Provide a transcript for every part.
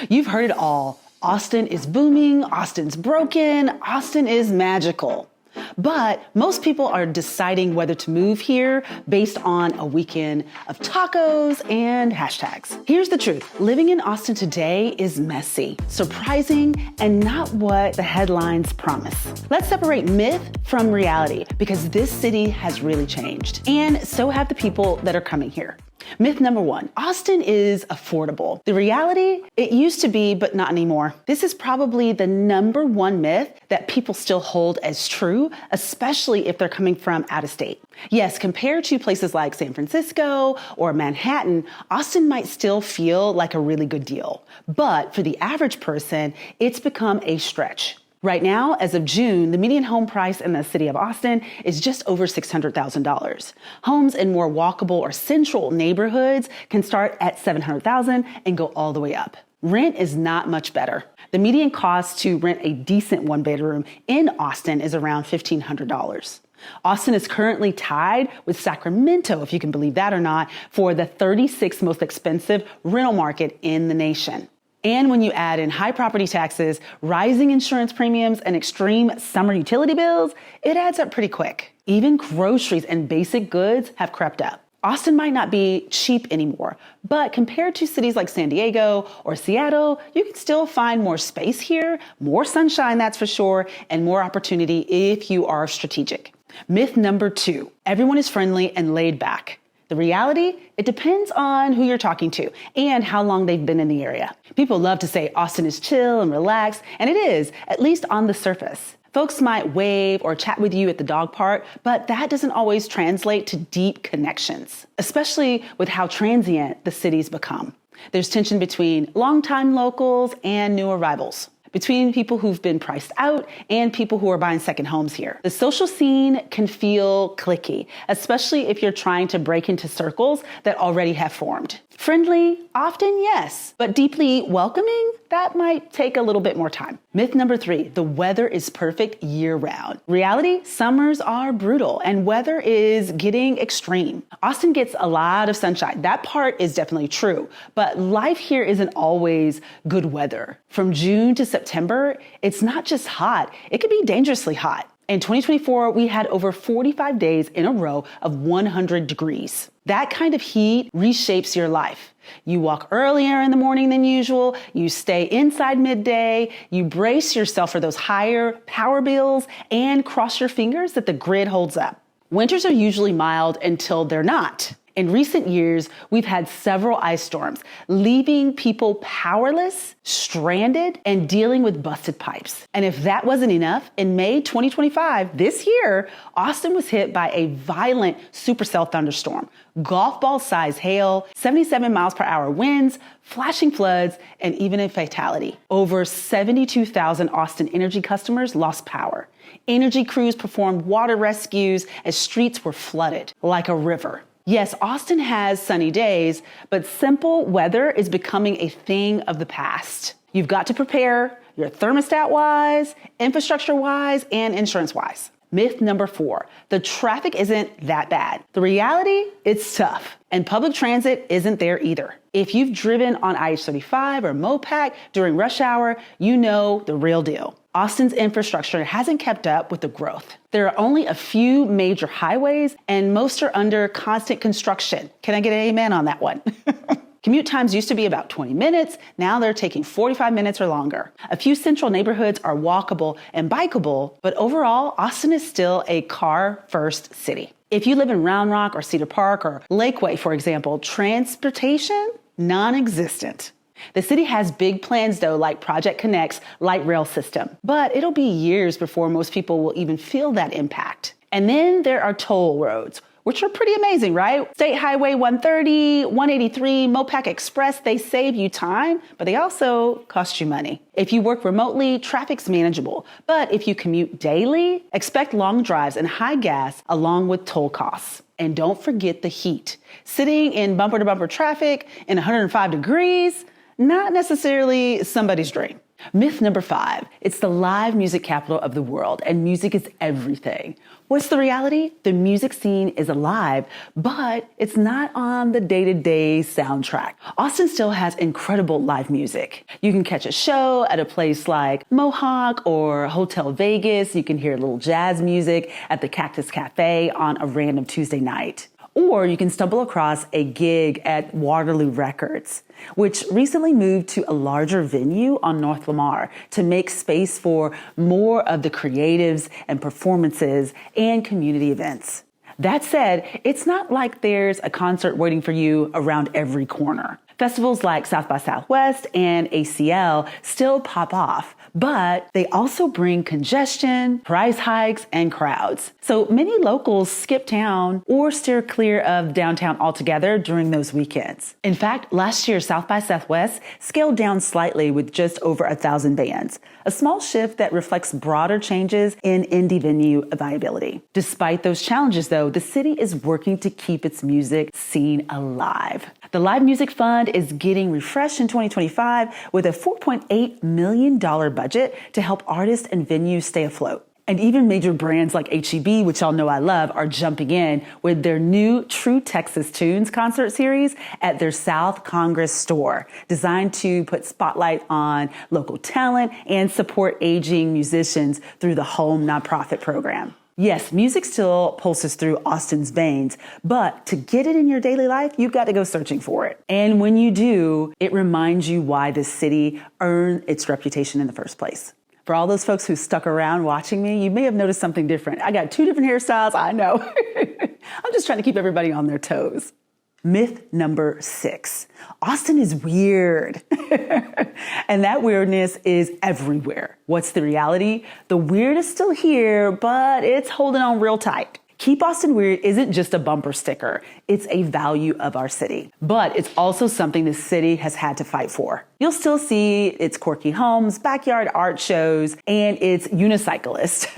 You've heard it all. Austin is booming, Austin's broken, Austin is magical. But most people are deciding whether to move here based on a weekend of tacos and hashtags. Here's the truth. Living in Austin today is messy, surprising, and not what the headlines promise. Let's separate myth from reality because this city has really changed. And so have the people that are coming here. Myth number one, Austin is affordable. The reality, it used to be, but not anymore. This is probably the number one myth that people still hold as true, especially if they're coming from out of state. Yes, compared to places like San Francisco or Manhattan, Austin might still feel like a really good deal. But for the average person, it's become a stretch. Right now, as of June, the median home price in the city of Austin is just over $600,000. Homes in more walkable or central neighborhoods can start at $700,000 and go all the way up. Rent is not much better. The median cost to rent a decent one-bedroom in Austin is around $1,500. Austin is currently tied with Sacramento, if you can believe that or not, for the 36th most expensive rental market in the nation. And when you add in high property taxes, rising insurance premiums, and extreme summer utility bills, it adds up pretty quick. Even groceries and basic goods have crept up. Austin might not be cheap anymore, but compared to cities like San Diego or Seattle, you can still find more space here, more sunshine, that's for sure, and more opportunity if you are strategic. Myth number two, everyone is friendly and laid back. The reality, it depends on who you're talking to and how long they've been in the area. People love to say Austin is chill and relaxed, and it is, at least on the surface. Folks might wave or chat with you at the dog park, but that doesn't always translate to deep connections, especially with how transient the city's become. There's tension between longtime locals and new arrivals, between people who've been priced out and people who are buying second homes here. The social scene can feel cliquey, especially if you're trying to break into circles that already have formed. Friendly, often yes, but deeply welcoming, that might take a little bit more time. Myth number three, the weather is perfect year-round. Reality, summers are brutal and weather is getting extreme. Austin gets a lot of sunshine. That part is definitely true, but life here isn't always good weather. From June to September, it's not just hot, it can be dangerously hot. In 2024, we had over 45 days in a row of 100 degrees. That kind of heat reshapes your life. You walk earlier in the morning than usual, you stay inside midday, you brace yourself for those higher power bills, and cross your fingers that the grid holds up. Winters are usually mild until they're not. In recent years, we've had several ice storms, leaving people powerless, stranded, and dealing with busted pipes. And if that wasn't enough, in May 2025, this year, Austin was hit by a violent supercell thunderstorm, golf ball size hail, 77 miles per hour winds, flashing floods, and even a fatality. Over 72,000 Austin Energy customers lost power. Energy crews performed water rescues as streets were flooded like a river. Yes, Austin has sunny days, but simple weather is becoming a thing of the past. You've got to prepare your thermostat-wise, infrastructure-wise, and insurance-wise. Myth number four, the traffic isn't that bad. The reality, it's tough, and public transit isn't there either. If you've driven on I-35 or MoPac during rush hour, you know the real deal. Austin's infrastructure hasn't kept up with the growth. There are only a few major highways, and most are under constant construction. Can I get an amen on that one? Commute times used to be about 20 minutes. Now they're taking 45 minutes or longer. A few central neighborhoods are walkable and bikeable, but overall, Austin is still a car-first city. If you live in Round Rock or Cedar Park or Lakeway, for example, transportation, non-existent. The city has big plans, though, like Project Connect's light rail system, but it'll be years before most people will even feel that impact. And then there are toll roads, which are pretty amazing, right? State Highway 130, 183, MoPac Express, they save you time, but they also cost you money. If you work remotely, traffic's manageable. But if you commute daily, expect long drives and high gas along with toll costs. And don't forget the heat. Sitting in bumper-to-bumper traffic in 105 degrees, not necessarily somebody's dream. Myth number 5, it's the live music capital of the world and music is everything. What's the reality? The music scene is alive, but it's not on the day-to-day soundtrack. Austin still has incredible live music. You can catch a show at a place like Mohawk or Hotel Vegas. You can hear a little jazz music at the Cactus Cafe on a random Tuesday night. Or you can stumble across a gig at Waterloo Records, which recently moved to a larger venue on North Lamar to make space for more of the creatives and performances and community events. That said, it's not like there's a concert waiting for you around every corner. Festivals like South by Southwest and ACL still pop off, but they also bring congestion, price hikes, and crowds. So many locals skip town or steer clear of downtown altogether during those weekends. In fact, last year, South by Southwest scaled down slightly with just over 1,000 bands, a small shift that reflects broader changes in indie venue viability. Despite those challenges, though, the city is working to keep its music scene alive. The Live Music Fund is getting refreshed in 2025 with a $4.8 million budget to help artists and venues stay afloat. And even major brands like H-E-B, which y'all know I love, are jumping in with their new True Texas Tunes concert series at their South Congress store, designed to put spotlight on local talent and support aging musicians through the home nonprofit program. Yes, music still pulses through Austin's veins, but to get it in your daily life, you've got to go searching for it. And when you do, it reminds you why this city earned its reputation in the first place. For all those folks who stuck around watching me, you may have noticed something different. I got 2 different hairstyles, I know. I'm just trying to keep everybody on their toes. Myth number 6, Austin is weird. And that weirdness is everywhere. What's the reality? The weird is still here, but it's holding on real tight. Keep Austin Weird isn't just a bumper sticker. It's a value of our city. But it's also something the city has had to fight for. You'll still see its quirky homes, backyard art shows, and its unicyclist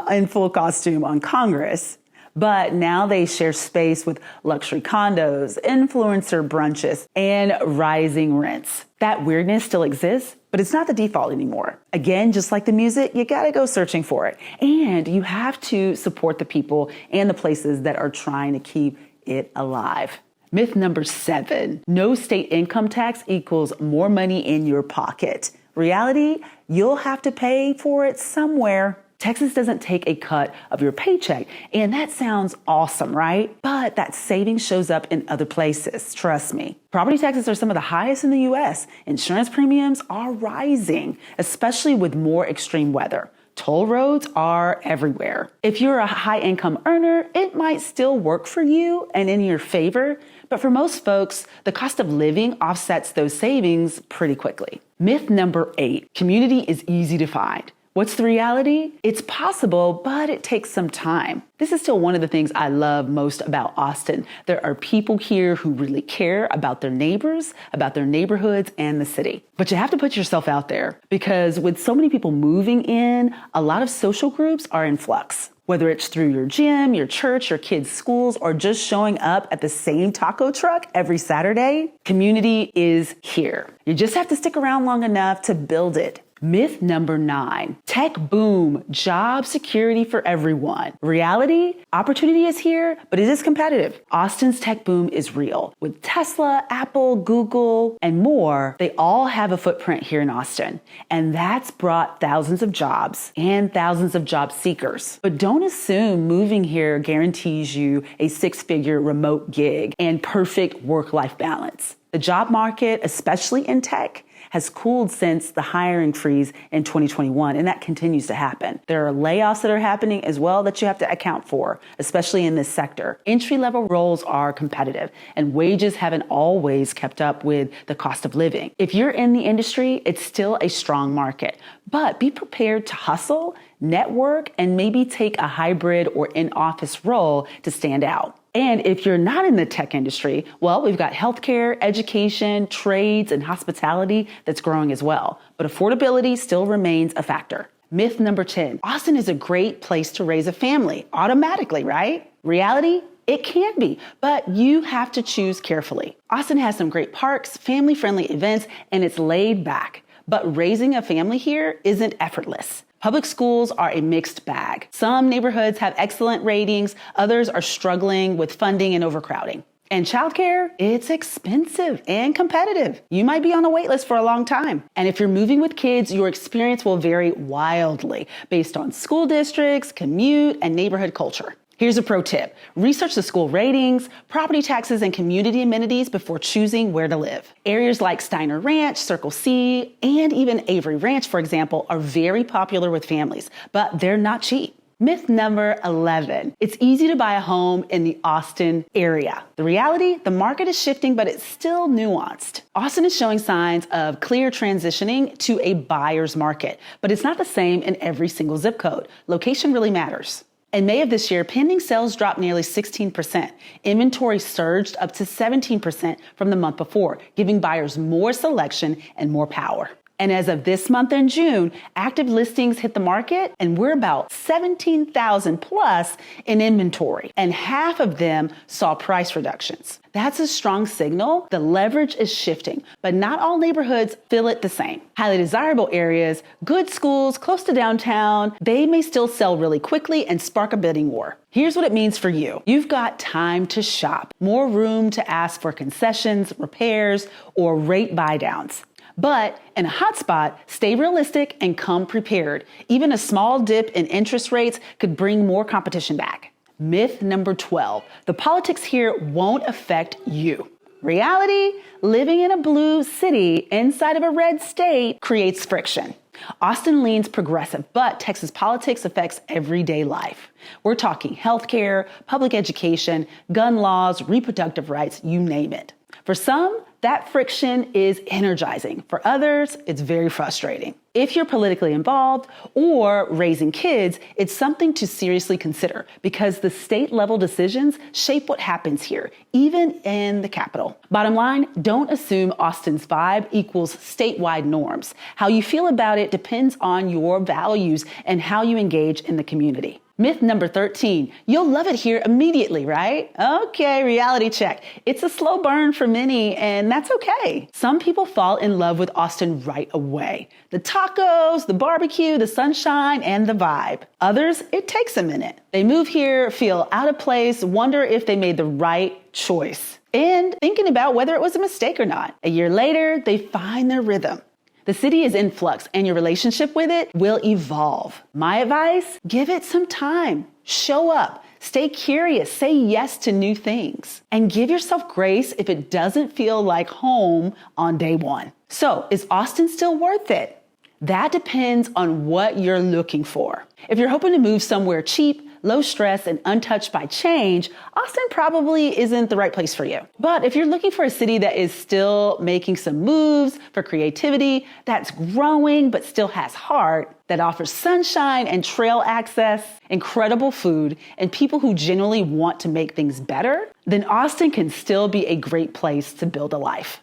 in full costume on Congress. But now they share space with luxury condos, influencer brunches, and rising rents. That weirdness still exists, but it's not the default anymore. Again, just like the music, you gotta go searching for it. And you have to support the people and the places that are trying to keep it alive. Myth number 7, no state income tax equals more money in your pocket. Reality, you'll have to pay for it somewhere. Texas doesn't take a cut of your paycheck, and that sounds awesome, right? But that savings shows up in other places, trust me. Property taxes are some of the highest in the U.S. Insurance premiums are rising, especially with more extreme weather. Toll roads are everywhere. If you're a high-income earner, it might still work for you and in your favor, but for most folks, the cost of living offsets those savings pretty quickly. Myth number 8, community is easy to find. What's the reality? It's possible, but it takes some time. This is still one of the things I love most about Austin. There are people here who really care about their neighbors, about their neighborhoods, and the city. But you have to put yourself out there because with so many people moving in, a lot of social groups are in flux. Whether it's through your gym, your church, your kids' schools, or just showing up at the same taco truck every Saturday, community is here. You just have to stick around long enough to build it. Myth number 9, tech boom, job security for everyone. Reality, opportunity is here, but it is competitive. Austin's tech boom is real. With Tesla, Apple, Google, and more, they all have a footprint here in Austin. And that's brought thousands of jobs and thousands of job seekers. But don't assume moving here guarantees you a 6-figure remote gig and perfect work-life balance. The job market, especially in tech, has cooled since the hiring freeze in 2021, and that continues to happen. There are layoffs that are happening as well that you have to account for, especially in this sector. Entry-level roles are competitive, and wages haven't always kept up with the cost of living. If you're in the industry, it's still a strong market, but be prepared to hustle, network, and maybe take a hybrid or in-office role to stand out. And if you're not in the tech industry, well, we've got healthcare, education, trades, and hospitality that's growing as well. But affordability still remains a factor. Myth number 10, Austin is a great place to raise a family, automatically, right? Reality, It can be, but you have to choose carefully. Austin has some great parks, family-friendly events, and it's laid back. But raising a family here isn't effortless. Public schools are a mixed bag. Some neighborhoods have excellent ratings, others are struggling with funding and overcrowding. And childcare, it's expensive and competitive. You might be on a wait list for a long time. And if you're moving with kids, your experience will vary wildly based on school districts, commute, and neighborhood culture. Here's a pro tip. Research the school ratings, property taxes, and community amenities before choosing where to live. Areas like Steiner Ranch, Circle C, and even Avery Ranch, for example, are very popular with families, but they're not cheap. Myth number 11. It's easy to buy a home in the Austin area. The reality, the market is shifting, but it's still nuanced. Austin is showing signs of clear transitioning to a buyer's market, but it's not the same in every single zip code. Location really matters. In May of this year, pending sales dropped nearly 16%. Inventory surged up to 17% from the month before, giving buyers more selection and more power. And as of this month in June, active listings hit the market, and we're about 17,000 plus in inventory, and half of them saw price reductions. That's a strong signal. The leverage is shifting, but not all neighborhoods feel it the same. Highly desirable areas, good schools close to downtown, they may still sell really quickly and spark a bidding war. Here's what it means for you. You've got time to shop, more room to ask for concessions, repairs, or rate buy downs. But in a hotspot, stay realistic and come prepared. Even a small dip in interest rates could bring more competition back. Myth number 12, the politics here won't affect you. Reality, living in a blue city inside of a red state creates friction. Austin leans progressive, but Texas politics affects everyday life. We're talking healthcare, public education, gun laws, reproductive rights, you name it. For some, that friction is energizing. For others, it's very frustrating. If you're politically involved or raising kids, it's something to seriously consider because the state level decisions shape what happens here, even in the Capitol. Bottom line, don't assume Austin's vibe equals statewide norms. How you feel about it depends on your values and how you engage in the community. Myth number 13, you'll love it here immediately, right? Okay, reality check. It's a slow burn for many, and that's okay. Some people fall in love with Austin right away. The tacos, the barbecue, the sunshine, and the vibe. Others, it takes a minute. They move here, feel out of place, wonder if they made the right choice, and thinking about whether it was a mistake or not. A year later, they find their rhythm. The city is in flux and your relationship with it will evolve. My advice, give it some time. Show up, stay curious, say yes to new things, and give yourself grace if it doesn't feel like home on day one. So, is Austin still worth it? That depends on what you're looking for. If you're hoping to move somewhere cheap, low stress, and untouched by change, Austin probably isn't the right place for you. But if you're looking for a city that is still making some moves for creativity, that's growing but still has heart, that offers sunshine and trail access, incredible food, and people who genuinely want to make things better, then Austin can still be a great place to build a life.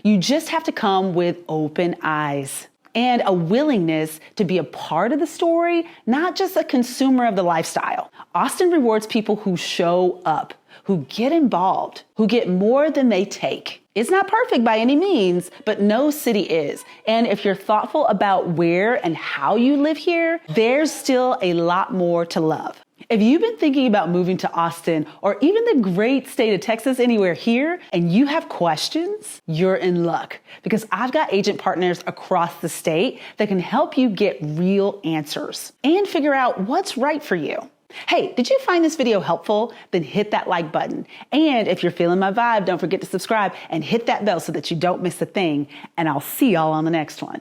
You just have to come with open eyes and a willingness to be a part of the story, not just a consumer of the lifestyle. Austin rewards people who show up, who get involved, who get more than they take. It's not perfect by any means, but no city is. And if you're thoughtful about where and how you live here, there's still a lot more to love. If you've been thinking about moving to Austin or even the great state of Texas, anywhere here, and you have questions, you're in luck because I've got agent partners across the state that can help you get real answers and figure out what's right for you. Hey, did you find this video helpful? Then hit that like button. And if you're feeling my vibe, don't forget to subscribe and hit that bell so that you don't miss a thing. And I'll see y'all on the next one.